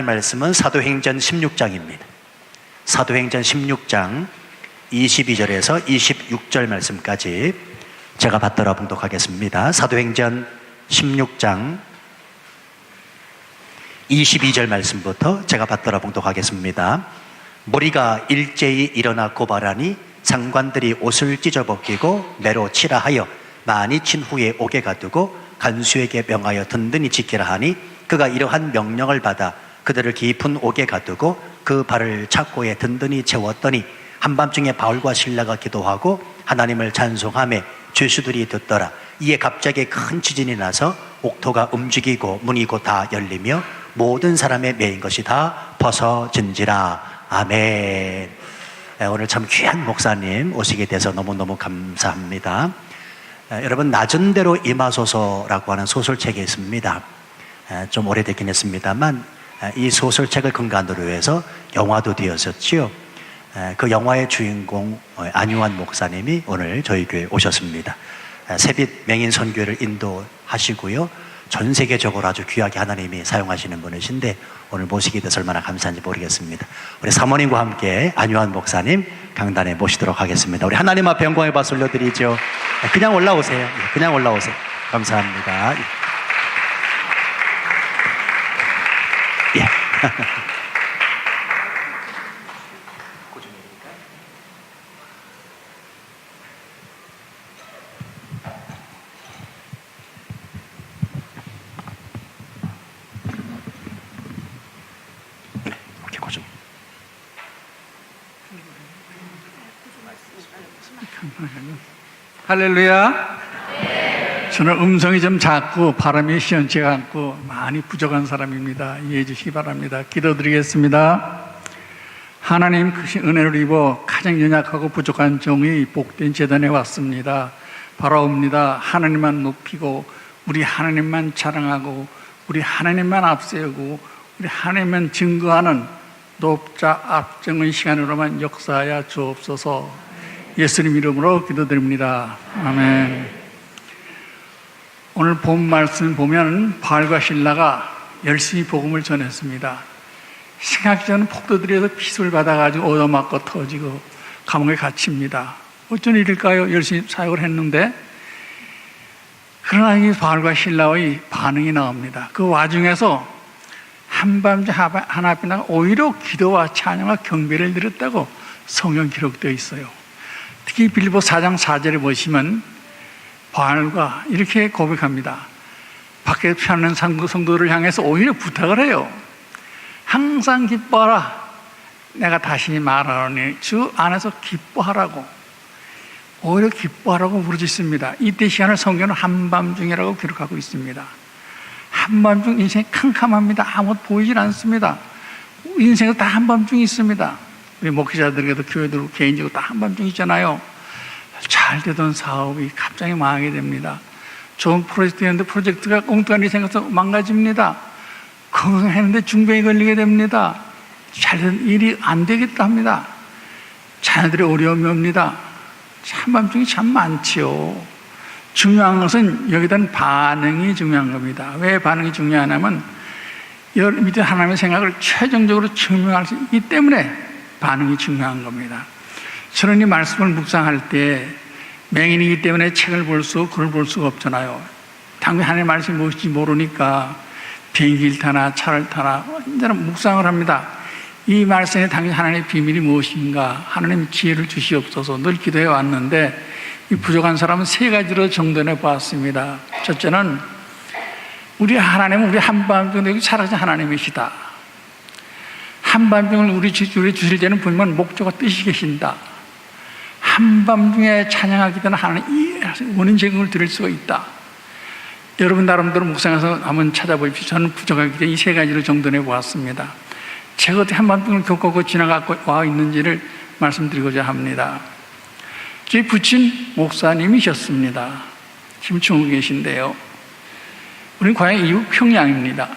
말씀은 사도행전 16장입니다. 사도행전 16장 22절에서 26절 말씀까지 제가 받들어 봉독하겠습니다. 사도행전 16장 22절 말씀부터 제가 받들어 봉독하겠습니다. 무리가 일제히 일어나 고발하니 장관들이 옷을 찢어벗기고 매로 치라 하여 많이 친 후에 옥에 가두고 간수에게 명하여 든든히 지키라 하니 그가 이러한 명령을 받아 그들을 깊은 옥에 가두고 그 발을 착고에 든든히 채웠더니 한밤중에 바울과 실라가 기도하고 하나님을 찬송하며 죄수들이 듣더라. 이에 갑자기 큰 지진이 나서 옥토가 움직이고 문이 곧 다 열리며 모든 사람의 매인 것이 다 벗어진지라. 아멘. 오늘 참 귀한 목사님 오시게 돼서 너무너무 감사합니다. 여러분, 낮은 대로 임하소서라고 하는 소설책이 있습니다. 좀 오래됐긴 했습니다만 이 소설책을 근간으로 해서 영화도 되었었지요. 그 영화의 주인공 안유한 목사님이 오늘 저희 교회에 오셨습니다. 새빛 맹인 선교를 인도하시고요, 전 세계적으로 아주 귀하게 하나님이 사용하시는 분이신데 오늘 모시게 돼서 얼마나 감사한지 모르겠습니다. 우리 사모님과 함께 안유한 목사님 강단에 모시도록 하겠습니다. 우리 하나님 앞에 영광의 박수 올려드리죠. 그냥 올라오세요. 그냥 올라오세요. 감사합니다. 예. 할렐루야. 저는 음성이 좀 작고 발음이 시원치가 않고 많이 부족한 사람입니다. 이해해 주시기 바랍니다. 기도드리겠습니다. 하나님 크신 은혜를 입어 가장 연약하고 부족한 종이 복된 제단에 왔습니다. 바라옵니다. 하나님만 높이고 우리 하나님만 자랑하고 우리 하나님만 앞세우고 우리 하나님만 증거하는 높자 앞정의 시간으로만 역사하여 주옵소서. 예수님 이름으로 기도드립니다. 아멘. 오늘 본 말씀 보면 바울과 실라가 열심히 복음을 전했습니다. 생각지 않은 폭도들에서 핏을 받아가지고 얻어맞고 터지고 감옥에 갇힙니다. 어쩐 일일까요? 열심히 사역을 했는데, 그러나 이 바울과 실라의 반응이 나옵니다. 그 와중에서 한밤중 하나님께 오히려 기도와 찬양과 경배를 드렸다고 성경 기록되어 있어요. 특히 빌립보 4장 4절에 보시면 바울과 이렇게 고백합니다. 밖에 피하는 성도를 향해서 오히려 부탁을 해요. 항상 기뻐하라. 내가 다시 말하노니 주 안에서 기뻐하라고, 오히려 기뻐하라고 부르짖습니다. 이때 시간을 성경은 한밤중이라고 기록하고 있습니다. 한밤중 인생이 캄캄합니다. 아무것도 보이질 않습니다. 인생은 다 한밤중이 있습니다. 우리 목회자들에게도 교회들 개인적으로 다 한밤중 있잖아요. 잘 되던 사업이 갑자기 망하게 됩니다. 좋은 프로젝트였는데 프로젝트가 엉뚱한 일이 생겨서 망가집니다. 건강했는데 중병이 걸리게 됩니다. 잘 되던 일이 안 되겠다 합니다. 자녀들의 어려움이 옵니다. 한밤중이 참 많지요. 중요한 것은 여기에 대한 반응이 중요한 겁니다. 왜 반응이 중요하냐면 밑에 하나님의 생각을 최종적으로 증명할 수 있기 때문에 반응이 중요한 겁니다. 저는 이 말씀을 묵상할 때 맹인이기 때문에 책을 볼 수, 글을 볼 수가 없잖아요. 당연히 하나님의 말씀이 무엇인지 모르니까 비행기를 타나 차를 타나 언제나 묵상을 합니다. 이 말씀에 당연히 하나님의 비밀이 무엇인가, 하나님 지혜를 주시옵소서 늘 기도해 왔는데, 이 부족한 사람은 세 가지로 정돈해 보았습니다. 첫째는 우리 하나님은 우리 한밤중에 살아계신 하나님이시다. 한밤중을 우리 주실 때는 분명 목적과 뜻이 계신다. 한밤중에 찬양하기 때는 하나님 원인 제공을 드릴 수가 있다. 여러분 나름대로 묵상해서 한번 찾아보십시오. 저는 부족하기 때문에 이 세 가지로 정돈해 보았습니다. 제가 어떻게 한밤중을 겪고 지나가고 와 있는지를 말씀드리고자 합니다. 저희 부친 목사님이셨습니다. 지금 중국에 계신데요. 우리는 고향이 이북 평양입니다.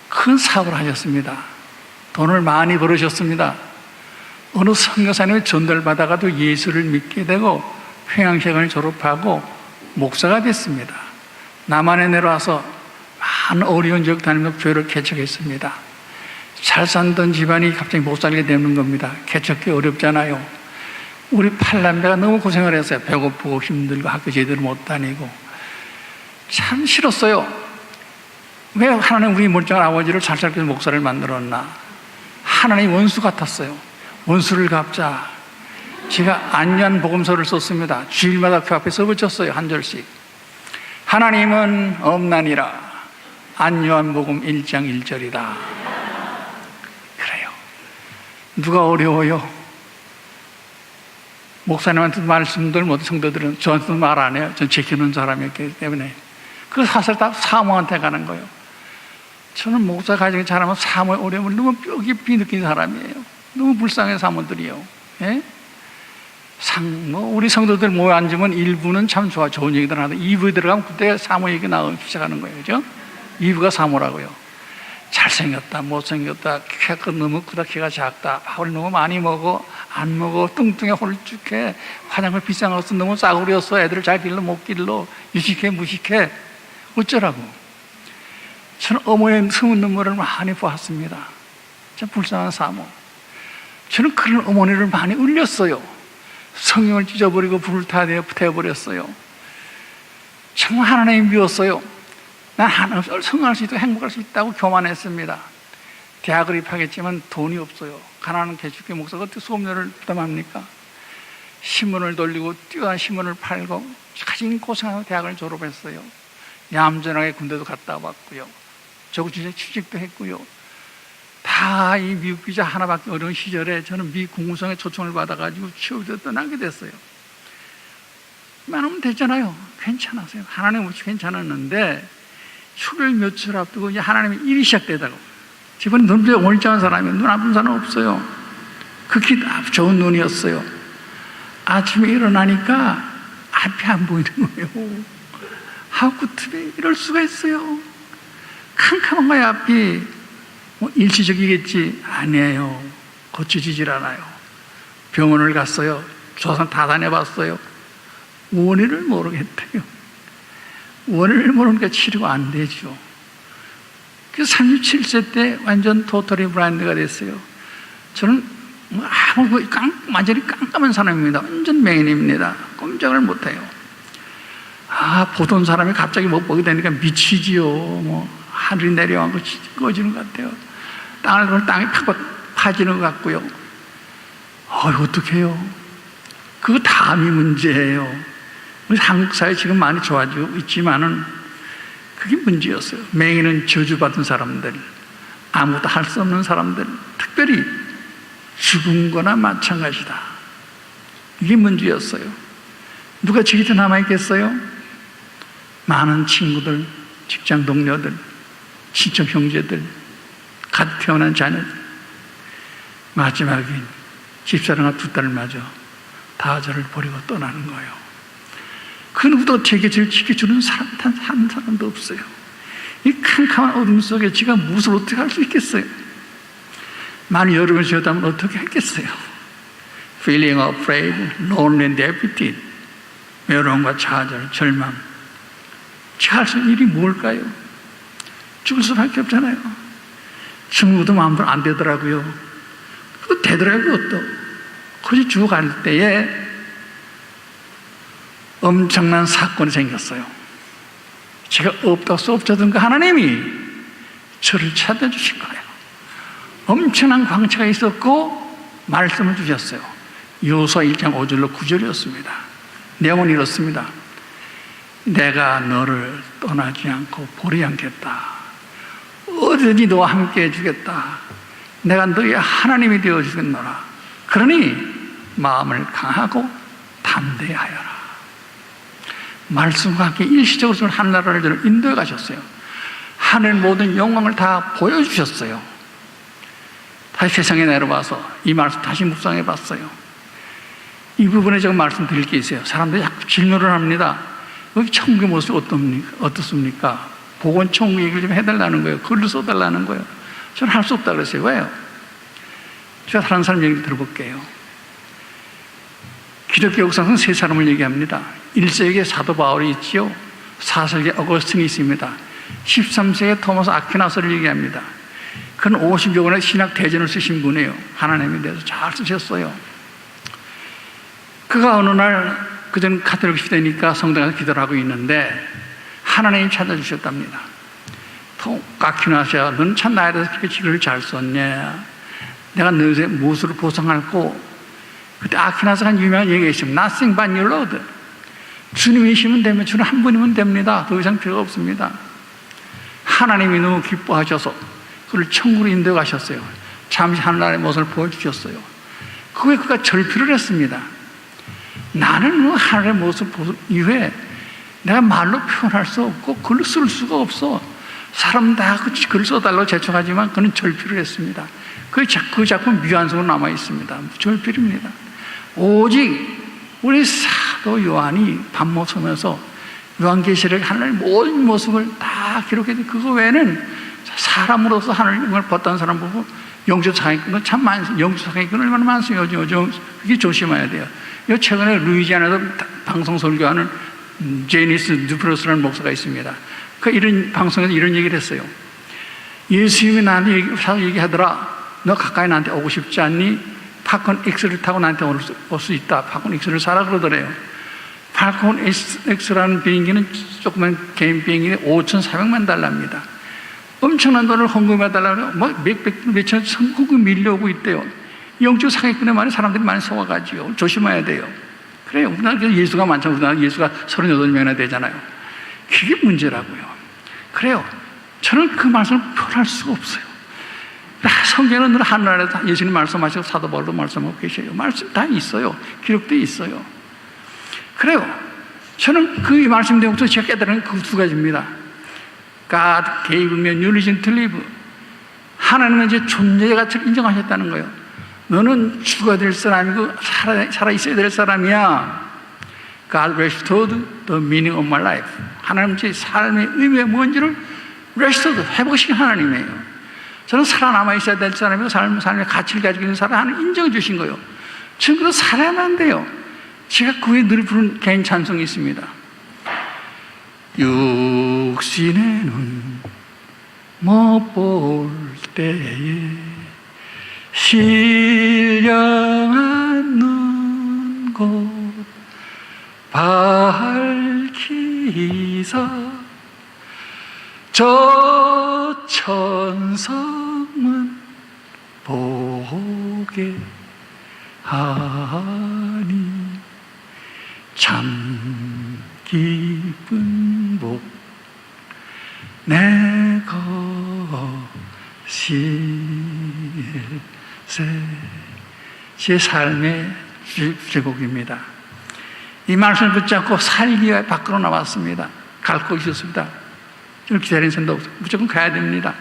큰 사업을 하셨습니다. 돈을 많이 벌으셨습니다. 어느 선교사님의 전달받아가도 예수를 믿게 되고 평양대학을 졸업하고 목사가 됐습니다. 남한에 내려와서 많은 어려운 지역 다니면서 교회를 개척했습니다. 잘 살던 집안이 갑자기 못 살게 되는 겁니다. 개척기 어렵잖아요. 우리 팔남매가 너무 고생을 했어요. 배고프고 힘들고 학교 제대로 못 다니고 참 싫었어요. 왜 하나님 우리 멀쩡한 아버지를 잘 살게 해서 목사를 만들었나? 하나님 원수 같았어요. 원수를 갚자. 제가 안유한 복음서를 썼습니다. 주일마다 그 앞에 써붙였어요. 한 절씩. 하나님은 없나니라. 안유한 복음 1장 1절이다. 그래요. 누가 어려워요? 목사님한테 말씀들 모든 성도들은 저한테도 말 안 해요. 전 지키는 사람이었기 때문에. 그 사실 다 사모한테 가는 거예요. 저는 목사 가정이 자라면 사모의 어려움을 너무 뼈 깊이 느낀 사람이에요. 너무 불쌍한 사모들이요. 예? 우리 성도들 모여 앉으면 1부는 참 좋은 얘기들 하는데 2부에 들어가면 그때 사모 얘기 나오기 시작하는 거예요. 그죠? 2부가 사모라고요. 잘생겼다, 못생겼다, 키가 너무 크다, 키가 작다, 밥을 너무 많이 먹어, 안 먹어, 뚱뚱해, 홀쭉해, 화장을 비싼 거 써, 너무 싸구려서 애들을 잘 길러, 못 길러, 유식해, 무식해. 어쩌라고. 저는 어머니의 숨은 눈물을 많이 보았습니다. 참 불쌍한 사모. 저는 그런 어머니를 많이 울렸어요. 성경을 찢어버리고 불을 태워버렸어요. 정말 하나님이 미웠어요. 난 하나님을 성공할 수 있고 행복할 수 있다고 교만했습니다. 대학을 입학했지만 돈이 없어요. 가난한 개축교 목사가 어떻게 수업료를 부담합니까? 신문을 돌리고 뛰어난 신문을 팔고 가진 고생하고 대학을 졸업했어요. 얌전하게 군대도 갔다 왔고요. 저국주에 취직도 했고요. 다 이 미국 비자 하나밖에 어려운 시절에 저는 미 국무성에 초청을 받아가지고 취업도 떠나게 됐어요. 많으면 됐잖아요. 괜찮았어요. 하나님 없이 괜찮았는데 수별 며칠 앞두고 이제 하나님의 일이 시작되다고. 집은 눈에 멀쩡한 사람이에요. 눈 아픈 사람 없어요. 극히 좋은 눈이었어요. 아침에 일어나니까 앞이 안 보이는 거예요. 하구트에 이럴 수가 있어요. 캄캄한 거예요, 앞이. 일시적이겠지. 아니에요. 고쳐지질 않아요. 병원을 갔어요. 조사 다 다녀봤어요. 원인을 모르겠대요. 원인을 모르니까 치료가 안 되죠. 그래서 37세 때 완전 토터리 브라인드가 됐어요. 저는 완전히 깜깜한 사람입니다. 완전 맹인입니다. 꼼짝을 못해요. 보던 사람이 갑자기 못 보게 되니까 미치지요. 하늘이 내려가고 꺼지는 것 같아요. 땅이 파지는 것 같고요. 어떡해요? 그거 다음이 문제예요. 우리 한국 사회 지금 많이 좋아지고 있지만은 그게 문제였어요. 맹인은 저주받은 사람들, 아무것도 할 수 없는 사람들, 특별히 죽은 거나 마찬가지다. 이게 문제였어요. 누가 제 곁에 남아있겠어요? 많은 친구들, 직장 동료들, 친척 형제들, 갓 태어난 자녀들, 마지막에 집사람과 두 딸을 맞아 다 저를 버리고 떠나는 거예요. 그 누구도 제 곁을 지켜주는 사람 한 사람도 없어요. 이 캄캄한 어둠 속에 제가 무엇을 어떻게 할 수 있겠어요? 만약 여러분이 저였다면 어떻게 했겠어요? Feeling afraid, lonely and defeated. 외로움과 좌절, 절망. 제가 할 수 있는 일이 뭘까요? 죽을 수밖에 없잖아요. 죽는 것도 마음대로 안 되더라고요. 또 되더라고요, 또. 거기 죽어갈 때에 엄청난 사건이 생겼어요. 제가 없다고 쏘업자던 그 하나님이 저를 찾아주신 거예요. 엄청난 광채가 있었고 말씀을 주셨어요. 요수아 1장 5절로 9절이었습니다. 내용은 이렇습니다. 내가 너를 떠나지 않고 버리지 않겠다. 어디든지 너와 함께 해주겠다. 내가 너의 하나님이 되어주겠노라. 그러니 마음을 강하고 담대하여라. 말씀과 함께 일시적으로 하늘나라를 저를 인도해 가셨어요. 하늘 모든 영광을 다 보여주셨어요. 다시 세상에 내려와서 이 말씀 다시 묵상해 봤어요. 이 부분에 제가 말씀드릴 게 있어요. 사람들이 자꾸 질문을 합니다. 여기 천국의 모습이 어떻습니까? 복원 천국 얘기를 좀 해달라는 거예요. 글을 써달라는 거예요. 저는 할 수 없다 그랬어요. 왜요? 제가 다른 사람 얘기를 들어볼게요. 기독교 역사는 세 사람을 얘기합니다. 1세기에 사도 바울이 있지요. 4세기에 어거스틴이 있습니다. 13세기에 토마스 아퀴나스를 얘기합니다. 그는 50여 권의 신학 대전을 쓰신 분이에요. 하나님에 대해서 잘 쓰셨어요. 그가 어느 날, 그전 카톨릭 시대니까 성당에서 기도를 하고 있는데 하나님이 찾아주셨답니다. 아퀴나스야, 너는 참 나에 대해서 그렇게 글을 잘 썼냐? 내가 너의 무엇으로 보상할고? 그때 아퀴나스가 한 유명한 얘기가 있습니다. Nothing but your Lord. 주님이시면 되면, 주는 한 분이면 됩니다. 더 이상 필요가 없습니다. 하나님이 너무 기뻐하셔서 그를 천국으로 인도해 가셨어요. 잠시 하늘나라의 모습을 보여주셨어요. 그게 그가 절필을 했습니다. 나는 그 하늘의 모습 이후에 내가 말로 표현할 수 없고 글을 쓸 수가 없어. 사람 다 글을 써달라고 제청하지만 그는 절필을 했습니다. 그 작품 미완성으로 남아 있습니다. 절필입니다. 오직 우리 사도 요한이 밥 먹으면서 요한계시록 하나님의 모든 모습을 다 기록해서 그거 외에는 사람으로서 하나님을 봤다는 사람 보고 영적 사기꾼은 참 많습니다. 영적 사기꾼은 얼마나 많습니다. 요즘 그게 조심해야 돼요. 최근에 루이지아나에서 방송 설교하는 제니스 두프로스라는 목사가 있습니다. 그 이런 방송에서 이런 얘기를 했어요. 예수님이 나한테 얘기하더라. 너 가까이 나한테 오고 싶지 않니? 파콘 X를 타고 나한테 올 수 있다. 파콘 X를 사라 그러더래요. 파콘 X라는 비행기는 조그만 개인 비행기는 5,400만 달러입니다. 엄청난 돈을 헌금해달라고 몇천 헌금이 밀려오고 있대요. 영적 사기꾼의 말에 사람들이 많이 속아가지고 조심해야 돼요. 그래요. 우리나라 예수가 많잖아요. 우리나라 예수가 38명이나 되잖아요. 그게 문제라고요. 그래요. 저는 그 말씀을 표현할 수가 없어요. 성경은 늘 하늘나라에서 예수님 말씀하시고 사도 바울도 말씀하고 계셔요. 말씀 다 있어요. 기록도 있어요. 그래요. 저는 그 말씀 내용에서 제가 깨달은 그 두 가지입니다. God gave me a new reason to live. 하나님은 이제 존재의 가치를 인정하셨다는 거예요. 너는 죽어야 될 사람이고 살아 있어야 될 사람이야. God restored the meaning of my life. 하나님 제 삶의 의미가 뭔지를 restored, 회복시킨 하나님이에요. 저는 살아남아 있어야 될 사람이고 삶의 가치를 가지고 있는 사람 하나님 인정해 주신 거예요. 지금 그래서 살아야만 돼요. 제가 그 후에 늘 부른 개인 찬송이 있습니다. 육신에는 못 볼 때에 신령한 눈곧 밝히사 저 천성은 보게 하니 참 기쁜 복 내 것일세. 제 삶의 제곡입니다. 이 말씀을 붙잡고 살기 위해 밖으로 나왔습니다. 갈 곳이 있었습니다. 저를 기다리는 사람도 없어요. 무조건 가야 됩니다.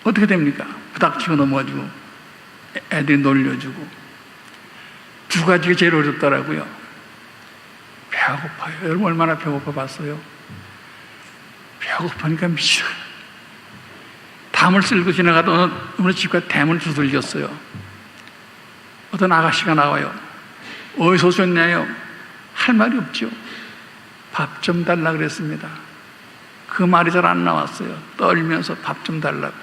어떻게 됩니까? 부닥치고 넘어지고 애들이 놀려주고 두 가지가 제일 어렵더라고요. 배고파요. 여러분 얼마나 배고파 봤어요? 배고프니까 미쳐요. 담을 쓸고 지나가던 어느 집과 대문을 두들겼어요. 어떤 아가씨가 나와요. 어디서 오셨냐요? 할 말이 없죠. 밥 좀 달라 그랬습니다. 그 말이 잘 안 나왔어요. 떨면서 밥 좀 달라고.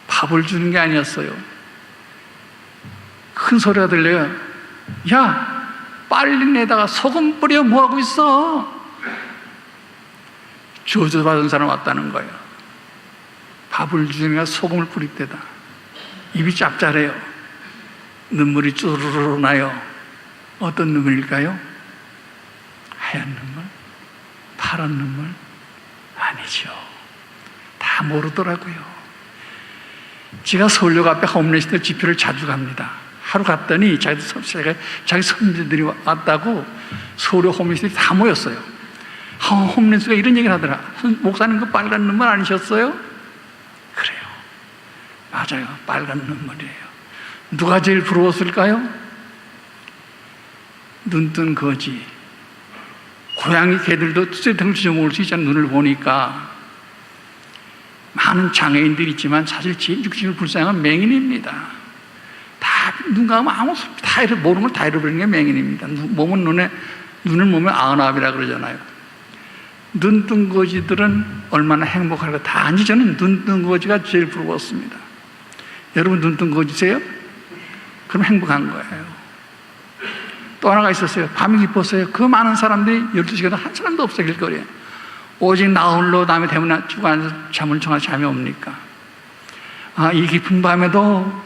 밥을 주는 게 아니었어요. 큰 소리가 들려요. 야, 빨리 내다가 소금 뿌려 뭐하고 있어? 저주받은 사람 왔다는 거예요. 밥을 주니까 소금을 뿌릴 때다. 입이 짭짤해요. 눈물이 쭈르르 나요. 어떤 눈물일까요? 하얀 눈물? 파란 눈물? 아니죠. 다 모르더라고요. 제가 서울역 앞에 홈레스들 집회를 자주 갑니다. 하루 갔더니 자기 선배들이 왔다고 서울역 홈레스들이 다 모였어요. 홈레스가 이런 얘기를 하더라. 목사님 그 빨간 눈물 아니셨어요? 그래요. 맞아요. 빨간 눈물이에요. 누가 제일 부러웠을까요? 눈뜬 거지. 고양이 개들도 쇠등을 찢어먹을 수 있잖아요. 눈을 보니까. 많은 장애인들이 있지만 사실 제일 육신을 불쌍한 맹인입니다. 다 눈 감으면 아무 소리 다 모르는 걸 다 잃어버리는 게 맹인입니다. 눈을 보면 아흔아홉이라 그러잖아요. 눈뜬거지들은 얼마나 행복할까. 단지 저는 눈뜬거지가 제일 부러웠습니다. 여러분 눈뜬거지세요? 그럼 행복한 거예요. 또 하나가 있었어요. 밤이 깊었어요. 그 많은 사람들이 12시간 한 사람도 없어요, 길거리에. 오직 나 홀로 남의 대문에 쭉 앉아서 잠을 청하지 잠이 옵니까? 이 깊은 밤에도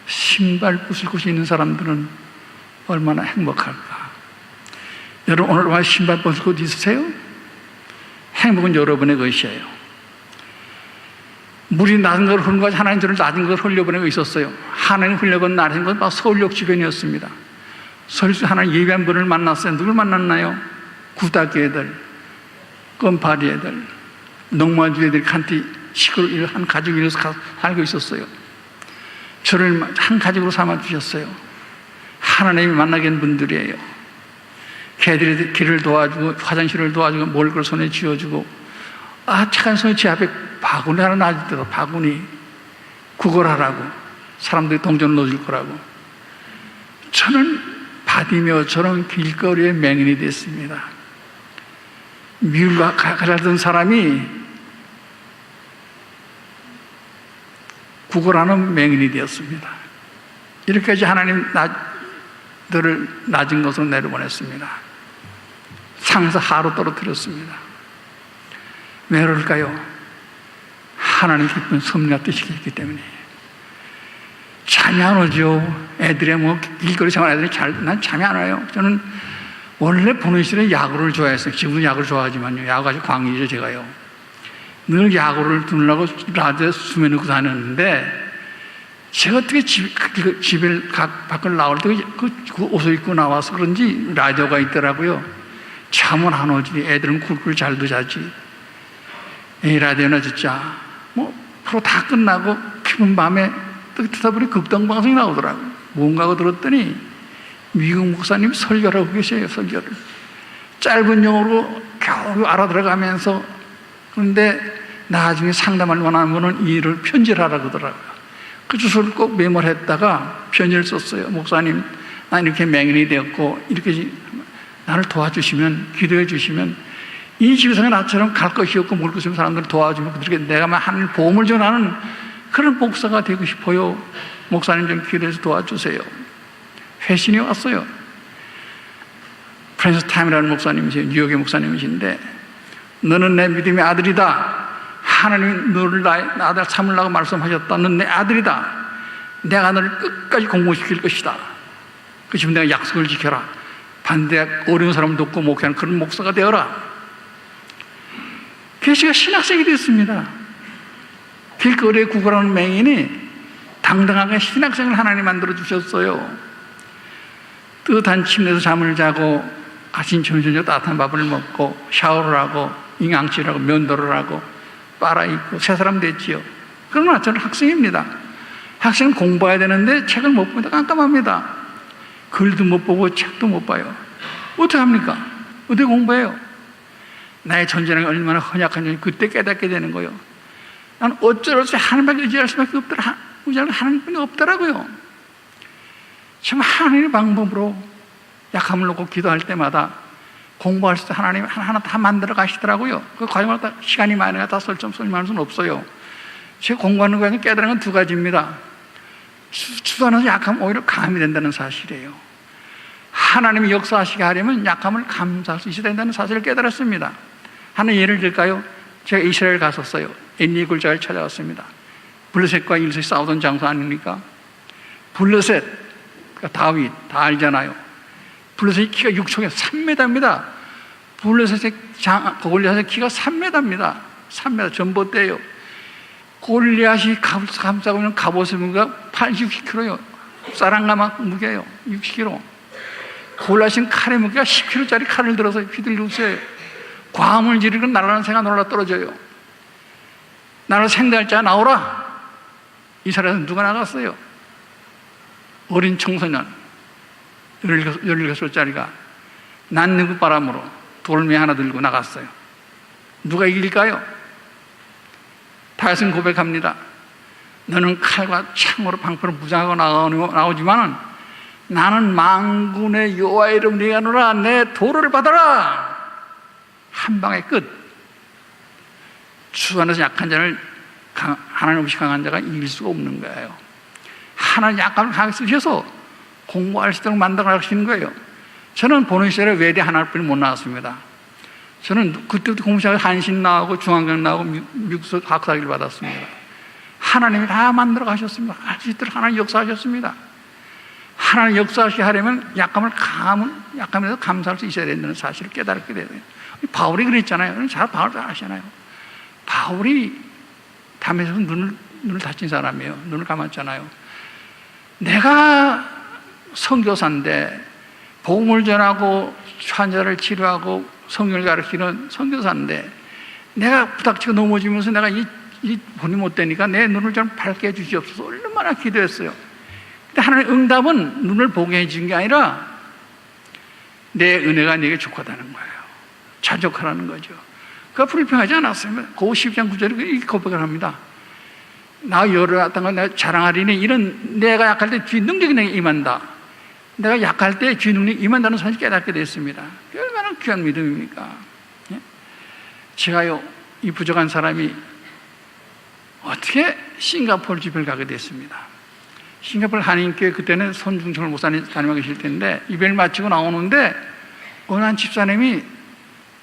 신발 부술 곳이 있는 사람들은 얼마나 행복할까. 여러분 오늘 밤에 신발 부술 곳 있으세요? 행복은 여러분의 것이에요. 물이 낮은 걸 흐른 것이 하나님 저를 낮은 걸 흘려보내고 있었어요. 하나님 흘려본 낮은 건 바로 서울역 주변이었습니다. 서울에서 하나님 예비한 분을 만났어요. 누굴 만났나요? 구닥기 애들, 껌파리 애들, 농마주 애들 칸티 시골 한 가족이 이어서 살고 있었어요. 저를 한 가족으로 삼아주셨어요. 하나님이 만나게 한 분들이에요. 걔들이 길을 도와주고 화장실을 도와주고 먹을 걸 손에 쥐어주고 착한 손이 제 앞에 바구니 하나 놔주더라고. 바구니 구걸하라고 사람들이 동전을 넣어줄 거라고. 저는 바디며처럼 길거리에 맹인이 됐습니다. 미울과 가자던 사람이 구걸하는 맹인이 되었습니다. 이렇게까지 하나님 너를 낮은 것으로 내려보냈습니다. 상에서 하루 떨어뜨렸습니다. 왜 그럴까요? 하나님 기쁜 섭리가 뜻이 있기 때문에. 잠이 안 오죠. 애들이 길거리 생활 애들이 난 잠이 안 와요. 저는 원래 보는 시절에 야구를 좋아했어요. 지금도 야구를 좋아하지만요. 야구가 아주 광이죠, 제가요. 늘 야구를 두느라고 라디오에 숨에 넣고 다녔는데, 제가 어떻게 집에 밖을 나올 때 그 옷을 입고 나와서 그런지 라디오가 있더라고요. 잠은 안 오지. 애들은 쿨쿨 잘도 자지. 이 라디오나 듣자. 프로 다 끝나고 깊은 밤에 뜨다 보니 극동방송이 나오더라고요. 뭔가 하고 들었더니 미국 목사님이 설교를 하고 계세요, 설교를. 짧은 영어로 겨우 알아들어가면서. 그런데 나중에 상담을 원하는 분은 이를 편지를 하라고 하더라고요. 그 주소를 꼭 메모를 했다가 편지를 썼어요. 목사님, 나 이렇게 맹인이 되었고, 이렇게 나를 도와주시면, 기도해 주시면, 이 집에서 나처럼 갈 것이 없고 먹을 것이 없는 사람들을 도와주면, 그들에게 내가 하나님 보험을 전하는 그런 목사가 되고 싶어요. 목사님 좀 기도해서 도와주세요. 회신이 왔어요. 프랜시스 타임이라는 목사님이세요. 뉴욕의 목사님이신데, 너는 내 믿음의 아들이다. 하나님이 너를 나의 아들 삼으려고 말씀하셨다. 넌 내 아들이다. 내가 너를 끝까지 공부시킬 것이다. 그렇지만 내가 약속을 지켜라. 반대 어려운 사람을 돕고 목회하는 그런 목사가 되어라. 제가 신학생이 됐습니다. 길거리에 구걸하는 맹인이 당당하게 신학생을 하나님 만들어 주셨어요. 뜨뜻한 침대에서 잠을 자고 아침 점심 따뜻한 밥을 먹고 샤워를 하고 ingang치를 하고 면도를 하고 빨아입고 새 사람 됐지요. 그러나 저는 학생입니다. 학생은 공부해야 되는데 책을 못 봅니다. 깜깜합니다. 글도 못 보고 책도 못 봐요. 어떻게 합니까? 어떻게 공부해요? 나의 존재는 얼마나 헌약한지 그때 깨닫게 되는 거예요. 나는 어쩌로서 하나님밖에 의지할 수밖에 없더라. 의지할 하나님뿐이 없더라고요. 참 하나님의 방법으로 약함을 놓고 기도할 때마다 공부할 때 하나님 하나하나 다 만들어 가시더라고요. 그 과정을 다 시간이 많으니까 다 설명할 수는 없어요. 제가 공부하는 거에는 깨달은 건 두 가지입니다. 주관해서 약하면 오히려 강함이 된다는 사실이에요. 하나님이 역사하시게 하려면 약함을 감사할 수 있어야 된다는 사실을 깨달았습니다. 하나 예를 들까요? 제가 이스라엘 갔었어요. 엔니 굴자를 찾아왔습니다. 블레셋과 일셋이 싸우던 장소 아닙니까? 블레셋, 그러니까 다윗, 다 알잖아요. 블레셋의 키가 6척에 3m입니다. 블레셋의 골리앗의 키가 3m입니다. 3m 전봇대예요. 골리앗이 감싸고 있는 갑옷의 무게가 80kg요. 쌀한가마 무게예요. 60kg. 골리앗은 칼의 무게가 10kg짜리 칼을 들어서 휘둘리고 있어요. 과음을 지르고 날아가는 새가 놀라 떨어져요. 나를 생대할 자 나오라. 이스라엘에서 누가 나갔어요? 어린 청소년 16살짜리가 낯익은 바람으로 돌멩이 하나 들고 나갔어요. 누가 이길까요? 다윗은 고백합니다. 너는 칼과 창으로 방패로 무장하고 나오지만 나는 만군의 여호와의 이름을 얘기하노라. 내 도를 받아라. 한 방의 끝. 주 안에서 약한 자를 하나님 없이 강한 자가 이길 수가 없는 거예요. 하나님 약함을 강하게 쓰셔서 공부할 수 있도록 만들어 가시는 거예요. 저는 보는 시절에 외대 하나뿐이 못 나왔습니다. 저는 그때부터 공부 시작해 한신 나오고 중앙경 나오고 미국서 학사학위를 받았습니다. 하나님이 다 만들어 가셨습니다. 할 수 있도록 하나님 역사하셨습니다. 하나님 역사하시게 하려면 약함에서 감사할 수 있어야 된다는 사실을 깨닫게 돼요. 바울이 그랬잖아요. 바울 잘 아시잖아요. 바울이 담에서 눈을 다친 사람이에요. 눈을 감았잖아요. 내가 선교사인데 복음을 전하고 환자를 치료하고 성경을 가르치는 선교사인데 내가 부닥치고 넘어지면서 내가 이 본이 못 되니까 내 눈을 좀 밝게 해주시옵소서. 얼마나 기도했어요. 근데 하나님의 응답은 눈을 보게 해준 게 아니라 내 은혜가 내게 족하다는 거예요. 자족하라는 거죠. 그가 불평하지 않았어요. 그 10장 9절에 이렇게 고백을 합니다. 나 열어놨던 건 내가 자랑하리니 이런 내가 약할 때 주의 능력이 내게 임한다. 내가 약할 때 주의 능력이 임한다는 사실을 깨닫게 됐습니다. 얼마나 귀한 믿음입니까? 예? 제가요, 이 부족한 사람이 어떻게 싱가포르 집회를 가게 됐습니다. 싱가포르 한인교회 그때는 손중철 목사님 다니고 계실 텐데 이별을 마치고 나오는데 어느 한 집사님이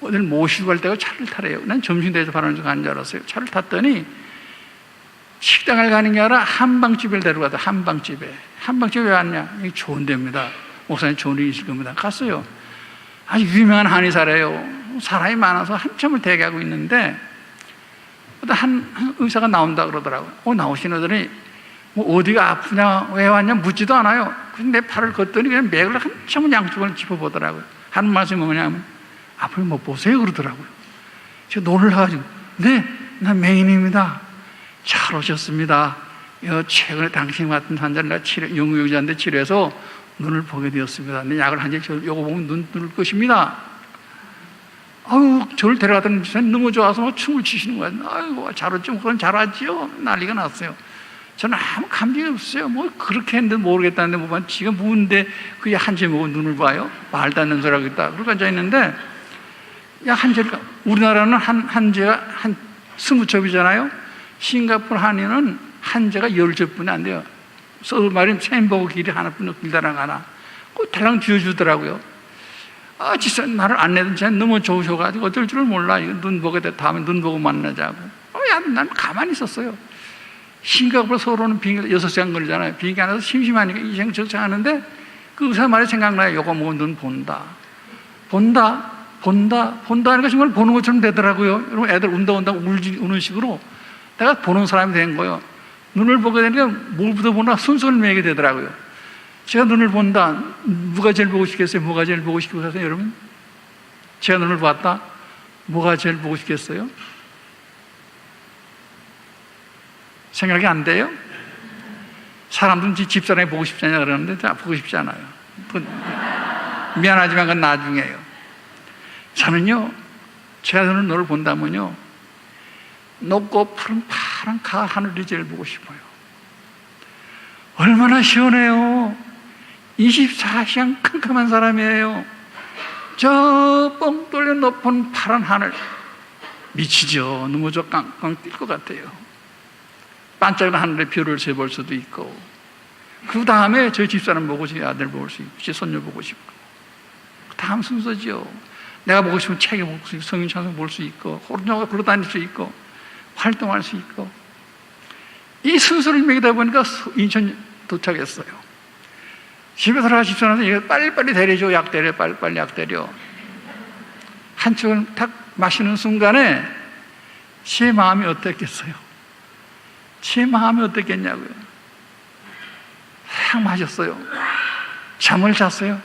어딜 모시고 갈 때가 차를 타래요. 난 점심대에서 바로 가는 줄 알았어요. 차를 탔더니 식당을 가는 게 아니라 한방집을 데려가다. 한방집에. 한방집에 왜 왔냐? 이게 좋은 데입니다. 목사님 좋은 일이 있을 겁니다. 갔어요. 아주 유명한 한의사래요. 사람이 많아서 한참을 대기하고 있는데 한 의사가 나온다 그러더라고요. 나오시더니 뭐 어디가 아프냐 왜 왔냐 묻지도 않아요. 근데 팔을 걷더니 그냥 맥을 한참을 양쪽을 짚어보더라고요. 하는 말씀이 뭐냐면 앞을 못 보세요 그러더라고요. 제가 놀라가지고 네, 난 메인입니다. 잘 오셨습니다. 최근에 당신 같은 환자를 영유자한테 치료해서 눈을 보게 되었습니다. 근데 약을 한 잔 요거 보면 눈을 것입니다. 아유, 저를 데려가던 집사님 너무 좋아서 막 춤을 추시는 거예요. 아유, 잘했죠. 그건 잘하지요. 난리가 났어요. 저는 아무 감정이 없어요. 뭐 그렇게 했는데 모르겠다는데 뭐 지금 무은데 그게 한채 먹고 눈을 봐요. 말도 안 되는 소리 하겠다. 그렇게 앉아 있는데 야 한채가 우리나라는 한채가 한 20첩이잖아요. 싱가포르 한인은 한채가 10첩뿐이 안 돼요. 써도 말이면 햄버거 길이 하나뿐이 길다랑 하나. 꼭 대강 쥐어주더라고요. 진짜 나를 안내던 쟤 너무 좋으셔가지고 어쩔 줄을 몰라. 이거 눈 보게 돼. 다음에 눈 보고 만나자고. 난 가만히 있었어요. 싱가포르 서울오는 비행기 6시간 걸리잖아요. 비행기 안에서 심심하니까 이 생각 저렇게 하는데 그 의사 말이 생각나요. 요거 보고 눈 본다. 본다 하니까 정말 보는 것처럼 되더라고요. 여러분 애들 운다 우는 식으로 내가 보는 사람이 된 거예요. 눈을 보게 되니까 뭘부터 보나 순서를 매게 되더라고요. 제가 눈을 본다. 누가 제일 보고 싶겠어요? 뭐가 제일 보고 싶겠어요, 여러분? 제가 눈을 봤다. 뭐가 제일 보고 싶겠어요? 생각이 안 돼요? 사람들은 집사람이 보고 싶지 않냐 그러는데 보고 싶지 않아요. 미안하지만 그건 나중에요. 저는요, 제가 너를 본다면요, 높고 푸른 파란 가을 하늘이 제일 보고 싶어요. 얼마나 시원해요. 24시간 캄캄한 사람이에요. 저 뻥 뚫려 높은 파란 하늘 미치죠. 너무 저 깡깡 뛸 것 같아요. 반짝이는 하늘에 별을 세볼 수도 있고 그 다음에 저희 집사람 보고 제 아들 보고 싶고 제 손녀 보고 싶고 그 다음 순서죠. 내가 보고 싶으면 책에 보고 싶고 성인 찬송 볼 수 있고 호른자가 걸어다닐 수 있고 활동할 수 있고 이 순서를 매기다 보니까 인천 도착했어요. 집에 들어가 집사람한테 빨리빨리 데려줘. 약 데려. 빨리빨리 약 데려. 한 쪽을 탁 마시는 순간에 제 마음이 어땠겠어요? 제 마음이 어땠겠냐고요. 딱 마셨어요. 잠을 잤어요.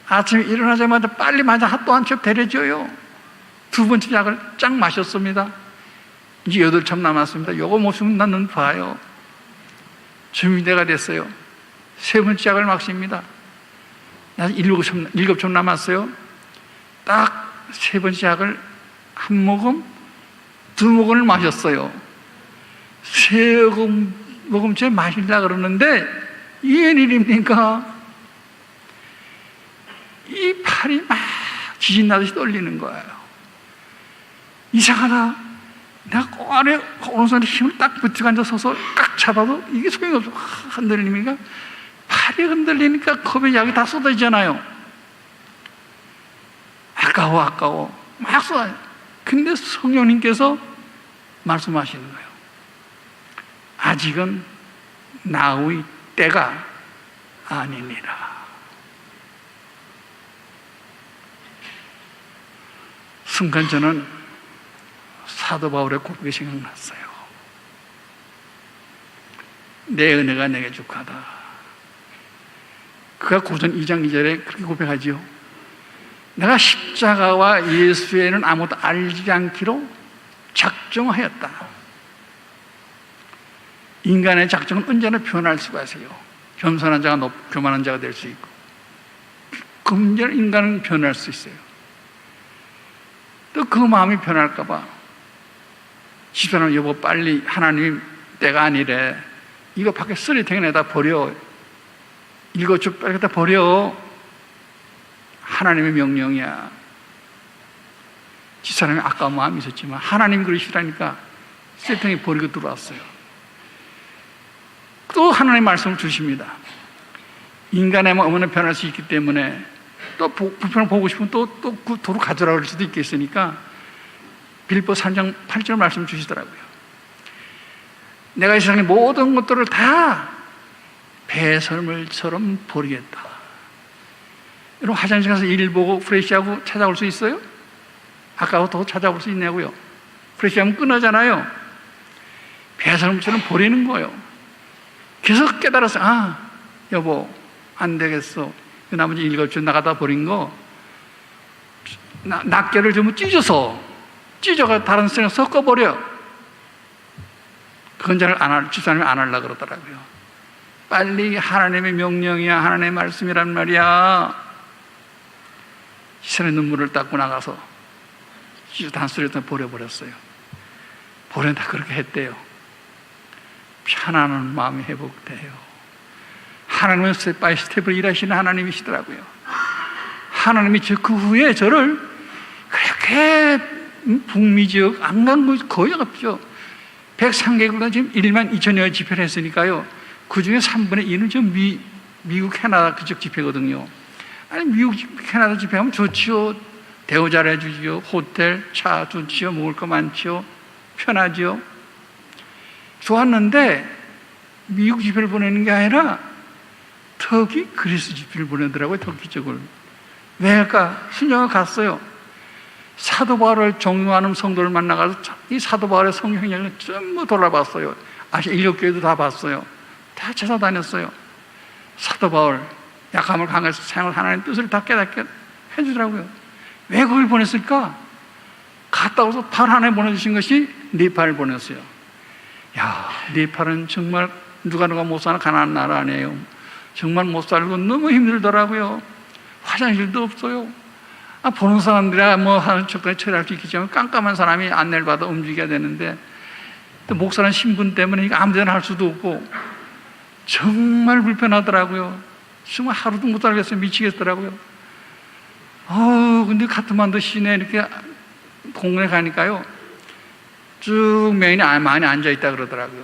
아침에 일어나자마자 빨리 마저 또 한 첩 데려줘요. 두 번째 약을 쫙 마셨습니다. 이제 8첩 남았습니다. 요거 못 쓰면 나는 봐요. 준비대가 됐어요. 세 번째 약을 마십니다. 7첩 남았어요. 딱 세 번째 약을 한 모금, 두 모금을 마셨어요. 세 모금째 마시려고 그러는데 이게 일입니까? 이 팔이 막 지진 나듯이 떨리는 거예요. 이상하다. 내가 꼭 안에 오른손에 힘을 딱 붙이고 앉아서서 딱 잡아도 이게 소용이 없어. 흔들리니까 팔이 흔들리니까 컵에 약이 다 쏟아지잖아요. 아까워 막 쏟아요. 근데 성령님께서 말씀하시는 거예요. 아직은 나의 때가 아니니라. 순간 저는 사도 바울의 고백이 생각났어요. 내 은혜가 내게 족하다. 그가 고전 2장 2절에 그렇게 고백하지요. 내가 십자가와 예수에는 아무도 알지 않기로 작정하였다. 인간의 작정은 언제나 변할 수가 있어요. 겸손한 자가 교만한 자가 될 수 있고, 언제나 인간은 변할 수 있어요. 또 그 마음이 변할까봐 집사람 여보 빨리 하나님 때가 아니래. 이거 밖에 쓰레기통에다 버려. 읽어줘 빨리 갖다 버려. 하나님의 명령이야. 집사람이 아까운 마음이 있었지만 하나님 그러시라니까 쓰레기통에 버리고 들어왔어요. 또 하나님 말씀을 주십니다. 인간의 마음은 변할 수 있기 때문에 또 불편을 보고 싶으면 또 도로 가져라 그럴 수도 있겠으니까 빌립보 3장 8절 말씀 주시더라고요. 내가 이 세상의 모든 것들을 다 배설물처럼 버리겠다. 여러분 화장실 가서 일 보고 프레시하고 찾아올 수 있어요? 아까워 더 찾아올 수 있냐고요? 프레시하면 끊어잖아요. 배설물처럼 버리는 거예요. 계속 깨달았어요. 아 여보 안 되겠어. 그 나머지 읽어줘 나가다 버린 거 낱개를 좀 찢어가 다른 생각 섞어버려. 그건 잘 안 할, 집사람이 안 하려고 그러더라고요. 빨리 하나님의 명령이야, 하나님의 말씀이란 말이야. 시선의 눈물을 닦고 나가서 단소리를 버려버렸어요. 버려다 그렇게 했대요. 편안한 마음이 회복돼요. 하나님은 스텝 바이 스텝을 일하시는 하나님이시더라고요. 하나님이 그 후에 저를 그렇게 북미 지역 안 간 곳 거의 없죠. 103개국은 지금 1만 2천여 집회를 했으니까요. 그 중에 3분의 2는 지금 미국, 캐나다 그쪽 집회거든요. 아니, 미국, 캐나다 집회하면 좋지요. 대우 잘해주지요. 호텔, 차 좋지요. 먹을 거 많지요. 편하지요. 좋았는데, 미국 집회를 보내는 게 아니라, 터키 그리스 집회를 보내더라고요. 터키 쪽을. 왜일까? 순정을 갔어요. 사도 바울을 존경하는 성도를 만나가서 이 사도 바울의 성경을 전부 돌아봤어요. 아시아 7교회도 다 봤어요. 다 찾아다녔어요. 사도 바울 약함을 강해서 사용을 하나님 뜻을 다 깨닫게 해주더라고요. 왜 그걸 보냈을까? 갔다 와서 발 하나 보내주신 것이 네팔을 보냈어요. 야, 네팔은 정말 누가 못 사는 가난한 나라 아니에요. 정말 못 살고 너무 힘들더라고요. 화장실도 없어요. 보는 사람들이야 뭐 하는 척까지 처리할 수 있겠지만 깜깜한 사람이 안내를 받아 움직여야 되는데 또 목사는 신분 때문에 이거 아무데나 할 수도 없고 정말 불편하더라고요. 정말 하루도 못 살겠어요. 미치겠더라고요. 근데 카트만두 시내 이렇게 공원에 가니까요 쭉 맹인이 많이 앉아있다 그러더라고요.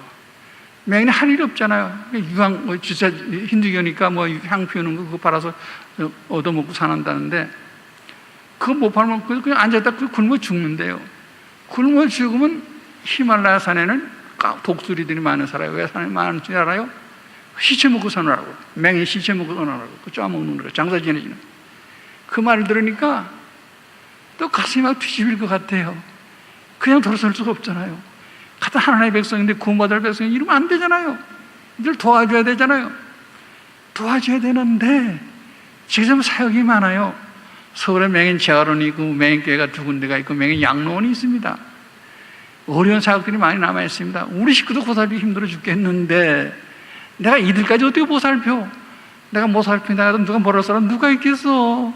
맹인이 할 일이 없잖아요. 유황, 진짜 힌두교니까 뭐 향 피우는 거 그거 팔아서 얻어먹고 사는다는데 그거 못 팔면 그냥 앉아있다 굶어 죽는데요. 굶어 죽으면 히말라야 산에는 독수리들이 많은 살아요. 왜 산에 많은 줄 알아요? 시체 먹고 사느라고. 맹인 시체 먹고 사느라고. 그 쪼아먹는 거예요. 장사 지내지는. 그 말을 들으니까 또 가슴이 막 뒤집힐 것 같아요. 그냥 돌아설 수가 없잖아요. 같은 하나님의 백성인데 구원받을 백성이 이러면 안 되잖아요. 이들 도와줘야 되잖아요. 도와줘야 되는데 지금 사역이 많아요. 서울에 맹인 재활원이 있고 맹인교회가 2군데가 있고 맹인 양로원이 있습니다. 어려운 사역들이 많이 남아있습니다. 우리 식구도 보살피기 힘들어 죽겠는데 내가 이들까지 어떻게 보살펴? 내가 못 살피다가도 누가 뭐랄 사람 누가 있겠어?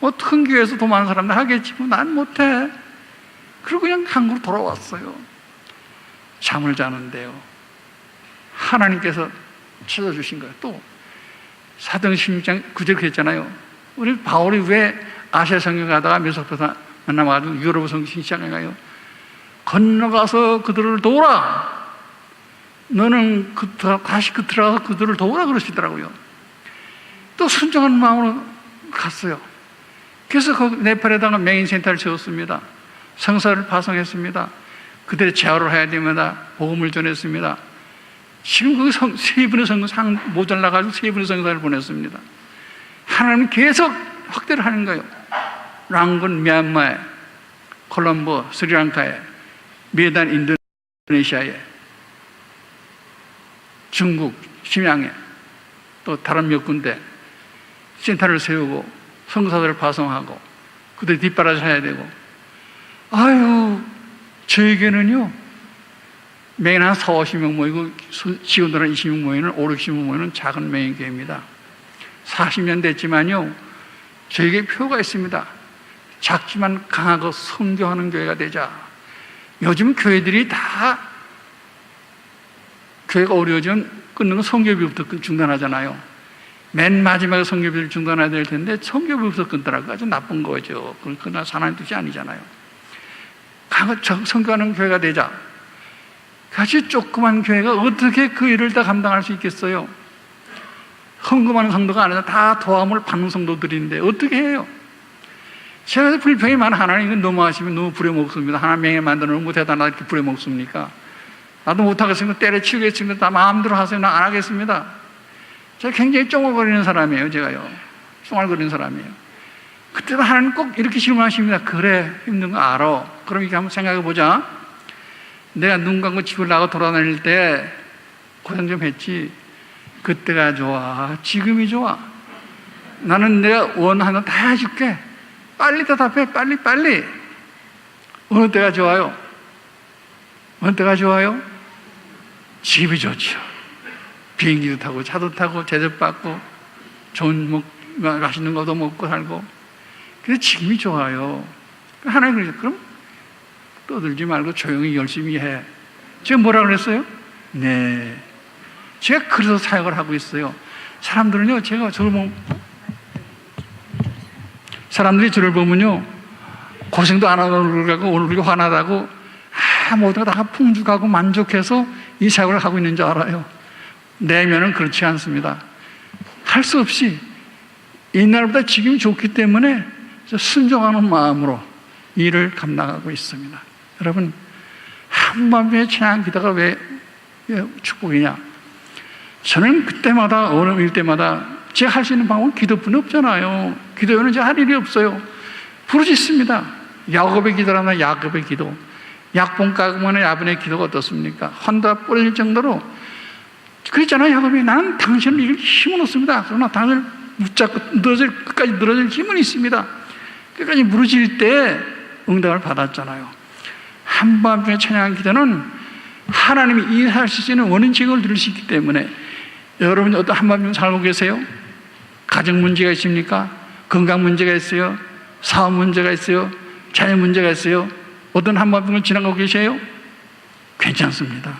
뭐 큰 교회에서 더 많은 사람들 하겠지 뭐 난 못해. 그리고 그냥 한국으로 돌아왔어요. 잠을 자는데요 하나님께서 찾아주신 거예요. 또 사도행 16장 9절 그랬잖아요. 우리 바울이 왜 아시아 성경 가다가 메소포타미아 만나가지고 유럽 성신 시작해가요. 건너가서 그들을 도우라. 너는 다시 들어가서 그들을 도우라 그러시더라고요. 또 순종한 마음으로 갔어요. 그래서 거기 네팔에다가 맹인센터를 세웠습니다. 성사를 파송했습니다. 그들의 재활을 해야 됩니다. 복음을 전했습니다. 지금 그 세 분의 성상 모자라가지고 세 분의 성사를 보냈습니다. 하나님은 계속 확대를 하는 거예요. 랑군 미얀마에, 콜롬보 스리랑카에, 메단 인도네시아에, 중국 심양에, 또 다른 몇 군데 센터를 세우고 성사들을 파송하고 그들 뒷바라지 해야 되고. 아유, 저에게는요, 매일 한 4, 50명 모이고 직원들 한 20명 모이는 5, 60명 모이는 작은 맹인교회입니다. 40년 됐지만요, 저에게 표가 있습니다. 작지만 강하고 선교하는 교회가 되자. 요즘 교회들이 다 교회가 어려워지면 끊는 건 선교비부터 중단하잖아요. 맨 마지막에 선교비를 중단해야 될 텐데 선교비부터 끊더라고요. 아주 나쁜 거죠. 그러나 하나님 뜻이 아니잖아요. 선교하는 교회가 되자. 같이 조그만 교회가 어떻게 그 일을 다 감당할 수 있겠어요? 헌금하는 성도가 아니라 다 도움을 받는 성도들인데 어떻게 해요? 제가 불평이 많아. 하나님 너무하시면 너무 부려먹습니다. 하나님 명예 만드는 거 대단하다 이렇게 부려먹습니까? 나도 못하겠으니까 때려치우겠습니다. 다 마음대로 하세요. 나 안 하겠습니다. 제가 굉장히 쫑알거리는 사람이에요. 제가요. 쫑알거리는 사람이에요. 그때도 하나님 꼭 이렇게 질문하십니다. 그래, 힘든 거 알아. 그럼 이렇게 한번 생각해 보자. 내가 눈 감고 집을 나가 돌아다닐 때 고생 좀 했지. 그때가 좋아. 지금이 좋아. 나는 내가 원하는 거 다 해줄게. 빨리 대답해. 빨리. 어느 때가 좋아요? 어느 때가 좋아요? 집이 좋죠. 비행기도 타고 차도 타고 대접받고 좋은 맛있는 것도 먹고 살고. 그래서 지금이 좋아요. 하나님 그러죠. 그럼 떠들지 말고 조용히 열심히 해. 제가 뭐라 그랬어요? 네. 제가 그래서 사역을 하고 있어요. 사람들은요, 사람들이 저를 보면요, 고생도 안 하고 오늘 우리가 화나다고, 모두가 다 풍족하고 만족해서 이 사역을 하고 있는 줄 알아요. 내면은 그렇지 않습니다. 할 수 없이 옛날보다 지금이 좋기 때문에 순종하는 마음으로 일을 감당하고 있습니다. 여러분, 한밤중에 찬양 기도가 왜 축복이냐? 저는 그때마다 어느 일 때마다 제가 할 수 있는 방법은 기도뿐이 없잖아요. 기도 외에는 제가 할 일이 없어요. 부르짖습니다. 야곱의 기도라면 야곱의 기도, 약봉 가금원의 야분의 기도가 어떻습니까? 환도가 뿔릴 정도로 그랬잖아요. 야곱이 나는 당신을 이길 힘은 없습니다. 그러나 당신을 붙잡고 끝까지 늘어질 힘은 있습니다. 끝까지 부르짖을 때 응답을 받았잖아요. 한밤중에 찬양한 기도는 하나님이 일할 수 있는 원인 제공을 들을 수 있기 때문에. 여러분이 어떤 한밤중 살고 계세요? 가정 문제가 있습니까? 건강 문제가 있어요? 사업 문제가 있어요? 자녀 문제가 있어요? 어떤 한밤중을 지나가고 계세요? 괜찮습니다.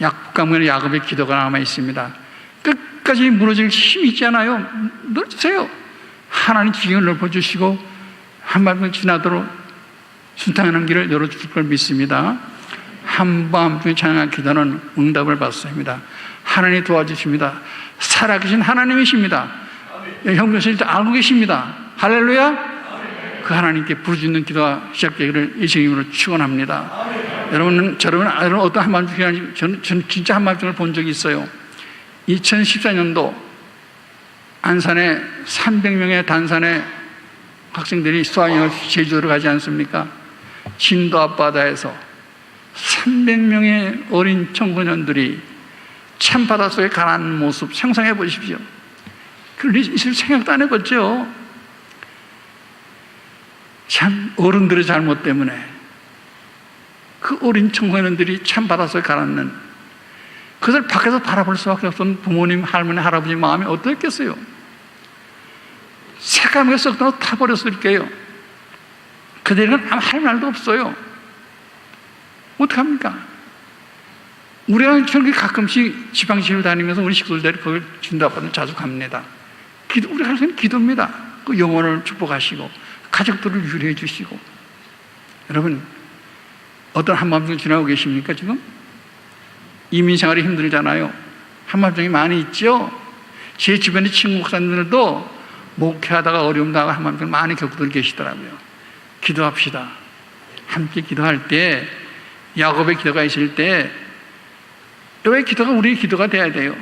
약국가문에 야곱의 기도가 남아 있습니다. 끝까지 무너질 힘이 있잖아요. 넣어주세요. 하나님 지경을 넓어주시고 한밤중 지나도록 순탄한 길을 열어주실 걸 믿습니다. 한밤중에 찬양한 기도는 응답을 받습니다. 하나님이 도와주십니다. 살아계신 하나님이십니다. 형제실 알고 계십니다. 할렐루야. 그 하나님께 부르짖는 기도가 시작되기를 예수의 이름으로 축원합니다. 여러분 어떤 한밤중이 저는 진짜 한밤중을 본 적이 있어요. 2014년도 안산에 300명의 단산에 학생들이 수학여행 제주도로 가지 않습니까? 진도 앞바다에서 300명의 어린 청소년들이 찬바다 속에 가라앉는 모습 상상해 보십시오. 그럴 일 있을 생각도 안 해봤죠. 참 어른들의 잘못 때문에 그 어린 청소년들이 찬바다 속에 가라앉는, 그들 밖에서 바라볼 수밖에 없던 부모님, 할머니, 할아버지 마음이 어떻겠어요? 새까맣게 썩도록 타버렸을 게요. 그들은 아마 할 말도 없어요. 어떡합니까? 우리가 저렇게 가끔씩 지방시를 다니면서 우리 식구들 거기 준다고 자주 갑니다. 우리 할 수 있는 기도입니다. 그 영혼을 축복하시고 가족들을 유리해 주시고 여러분, 어떤 한밤중 지나고 계십니까 지금? 이민 생활이 힘들잖아요. 한밤중이 많이 있죠. 제 주변의 친구 목사님들도 목회하다가 어려움 당하고 한밤중 많이 겪고들 계시더라고요. 기도합시다. 함께 기도할 때, 야곱의 기도가 있을 때, 왜 기도가 우리의 기도가 돼야 돼요?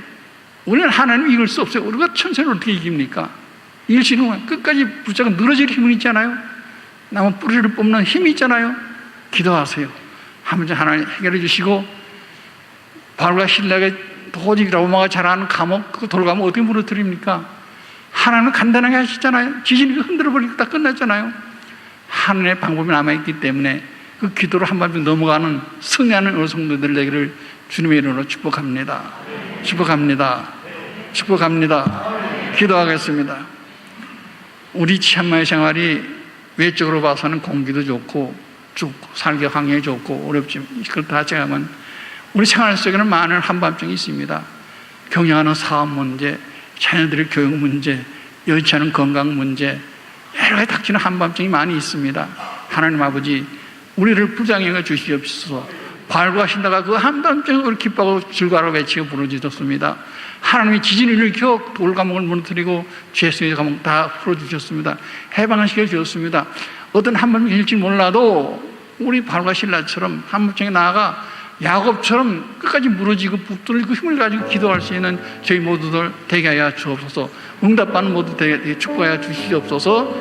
우리는 하나님 이길 수 없어요. 우리가 천사를 어떻게 이깁니까? 이길 수 있는 건 끝까지 붙잡고 늘어질 힘은 있잖아요. 나무 뿌리를 뽑는 힘이 있잖아요. 기도하세요. 하나님 해결해 주시고, 바울과 신라가 도저히 로마가 잘하는 감옥 그 돌아가면 어떻게 무너뜨립니까? 하나님은 간단하게 하시잖아요. 지진이 흔들어 버리고 다 끝났잖아요. 하나님의 방법이 남아있기 때문에 그 기도로 한밤중 넘어가는 승리하는 어느 성도들 되기를 주님의 이름으로 축복합니다. 축복합니다. 축복합니다. 기도하겠습니다. 우리 치안마의 생활이 외적으로 봐서는 공기도 좋고 살기 환경이 좋고 어렵지만 그걸 다 제하면 우리 생활 속에는 많은 한밤중이 있습니다. 경영하는 사업 문제, 자녀들의 교육 문제, 여의치 않은 건강 문제, 여러 가지 닥치는 한밤중이 많이 있습니다. 하나님 아버지, 우리를 불쌍히 주시옵소서. 바울과 신라가 그 한밤중에 우리 기뻐하고 즐거워하고 외치고 부르짖었습니다. 하나님이 지진을 일으켜 돌감옥을 무너뜨리고 죄수의 감옥 다 풀어주셨습니다. 해방을 시켜주셨습니다. 어떤 한밤중일지 몰라도 우리 바울과 신라처럼 한밤중에 나아가 야곱처럼 끝까지 무너지고 붙들고 힘을 가지고 기도할 수 있는 저희 모두들 되게 하여 주옵소서. 응답받는 모두 되게 축복하여 주시옵소서.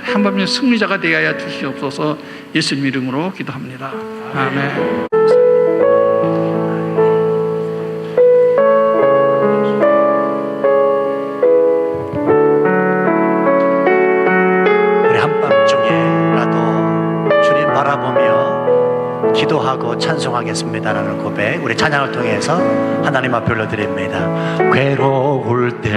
한밤중에 승리자가 되게 하여 주시옵소서. 예수님 이름으로 기도합니다. 아멘. 우리 한밤중에라도 주님 바라보며 기도하고 찬송하겠습니다라는 고백, 우리 찬양을 통해서 하나님 앞에 올려드립니다. 괴로울 때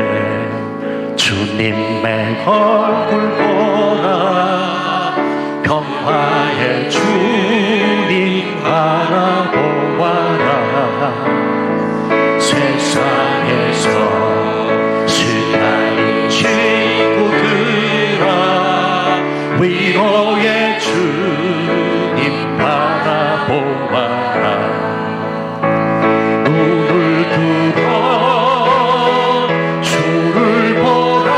주님의 얼굴 보라, 평화의 주님 바라보아라. 세상에서 시달린 친구들아, 위로의 주님 바라보아라. 눈을 들어 주를 보라,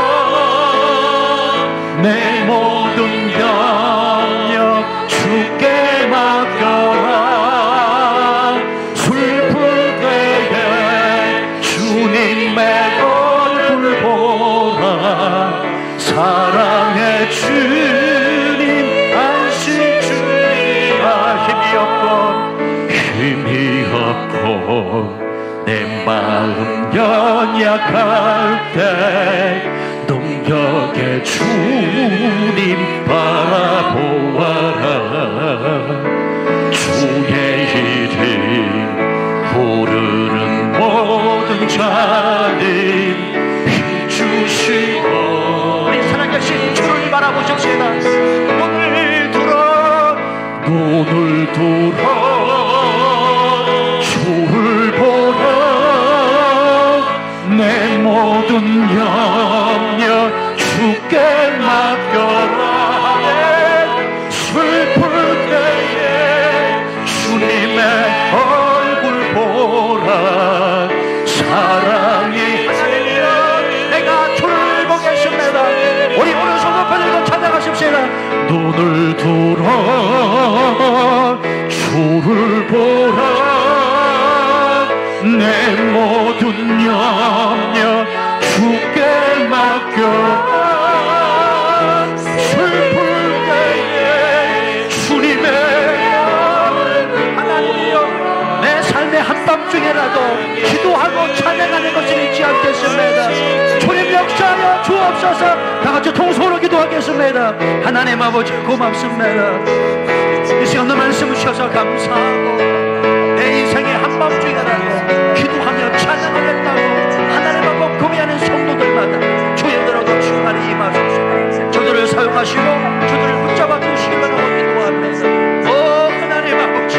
내 모든 영역 주께 맡겨라. 슬플 때에 주님의 얼굴 보라, 사랑의 주님 안식 주님아. 힘이 없고 내 마음 연약할 때 능력의 주님 바라보아라. 주의 이름 부르는 모든 자님 힘주시고, 우리 살아계신 주를 바라보십시다. 눈을 들어 주를 보라, 내 모든 염려 주께 맡겨라. 슬플 때에 주님의 얼굴 보라, 사랑이 내가 주를 보겠습니다. 우리 오른손 높여 들고 찬양하십시다. 눈을 들어 주를 보라, 내 모든 염려 주께 맡겨라. 슬플 때에 주님의 하나님이여, 내 삶의 한밤중에라도 기도하고 찬양하는 것을 잊지 않겠습니다. 주님 역사하여 주옵소서. 다같이 통성으로 기도하겠습니다. 하나님 아버지 고맙습니다. 이 시간도 말씀 주셔서 감사하고, 내 인생의 한밤중에라도 기도하며 찬양하겠다고 하나님 앞에 고민하는 성도들마다 주여들어도 충만히 임하소서. 저들을 사용하시고 저들을 붙잡아 주시기를 원하고 기도합니다. 오 하나님 아버지,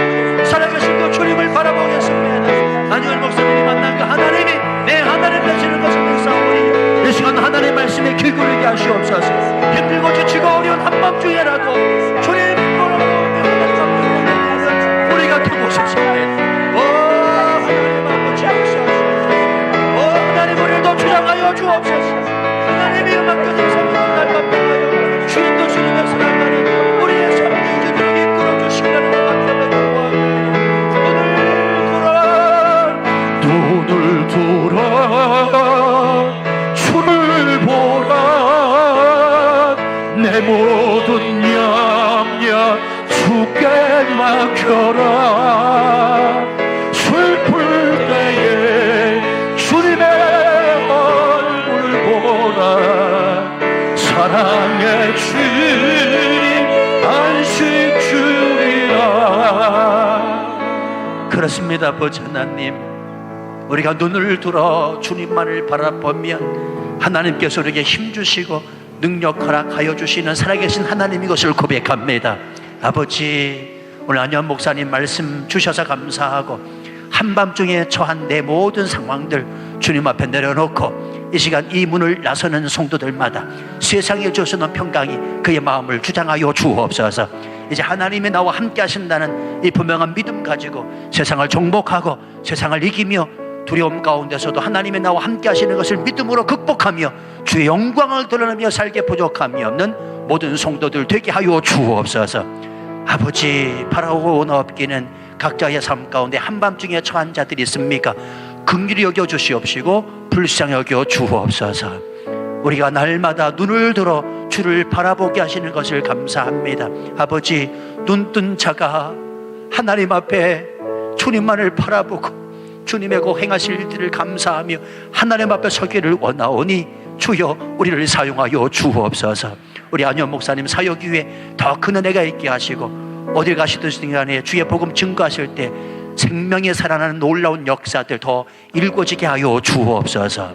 살아계신 그 주님을 바라보겠습니다. 다니엘 목사님이 만난 그 하나님이 내 하나님 되시는 것을 믿사오니 이 시간 하나님 말씀에 귀 기울이게 하시옵소서. 힘들고 지치고 어려운 한밤중에라도 주님 바라보며 주옵소서. 하나님의 음악까지 성령을 닮아가요. 주님도 주님의 사랑하는 우리의 삶의 길을 이끌어 주시려는 감사를 구합니다. 눈을 들어 주를 보라. 내 모든 염려 주께 맡겨라. 슬플 때에 주님의 얼굴 보라. 사랑의 주님 안식 주리라. 그렇습니다. 아버지 하나님, 우리가 눈을 들어 주님만을 바라보면 하나님께서 우리에게 힘주시고 능력 허락하여 주시는 살아계신 하나님인 것을 고백합니다. 아버지, 오늘 안현 목사님 말씀 주셔서 감사하고 한밤중에 처한 내 모든 상황들 주님 앞에 내려놓고 이 시간 이 문을 나서는 성도들마다 세상에 주시는 평강이 그의 마음을 주장하여 주옵소서. 이제 하나님이 나와 함께 하신다는 이 분명한 믿음 가지고 세상을 정복하고 세상을 이기며 두려움 가운데서도 하나님의 나와 함께 하시는 것을 믿음으로 극복하며 주의 영광을 드러내며 살게 부족함이 없는 모든 성도들 되게 하여 주옵소서. 아버지, 바라고 넘기는 각자의 삶 가운데 한밤중에 처한 자들이 있습니까? 긍휼히 여겨 주시옵시고 불쌍히 여겨 주옵소서. 우리가 날마다 눈을 들어 주를 바라보게 하시는 것을 감사합니다. 아버지, 눈뜬 자가 하나님 앞에 주님만을 바라보고 주님의 그 행하실 일들을 감사하며 하나님 앞에 서기를 원하오니 주여 우리를 사용하여 주옵소서. 우리 안현 목사님 사역 위에 더 큰 은혜가 있게 하시고 어딜 가시든 간에 주의 복음 증거하실 때 생명에 살아나는 놀라운 역사들 더 일궈지게 하여 주옵소서.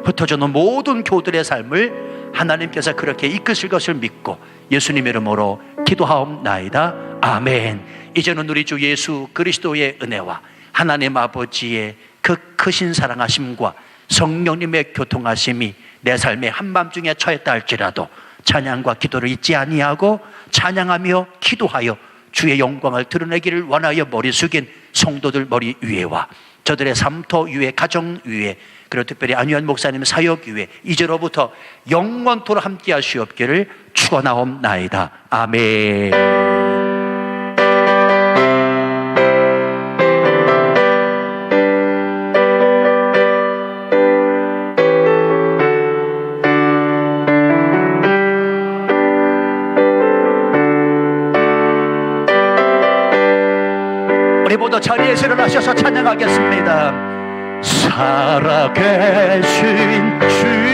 흩어져는 모든 교들의 삶을 하나님께서 그렇게 이끄실 것을 믿고 예수님의 이름으로 기도하옵나이다. 아멘. 이제는 우리 주 예수 그리스도의 은혜와 하나님 아버지의 그 크신 사랑하심과 성령님의 교통하심이 내 삶의 한밤중에 처했다 할지라도 찬양과 기도를 잊지 아니하고 찬양하며 기도하여 주의 영광을 드러내기를 원하여 머리 숙인 성도들 머리 위에와 저들의 삶터 위에, 가정 위에, 그리고 특별히 안유한 목사님 사역 위에 이제로부터 영원토록 함께 하시옵기를 축원하옵나이다. 아멘. 우리 모두 자리에서 일어나셔서 찬양하겠습니다. 살아계신 주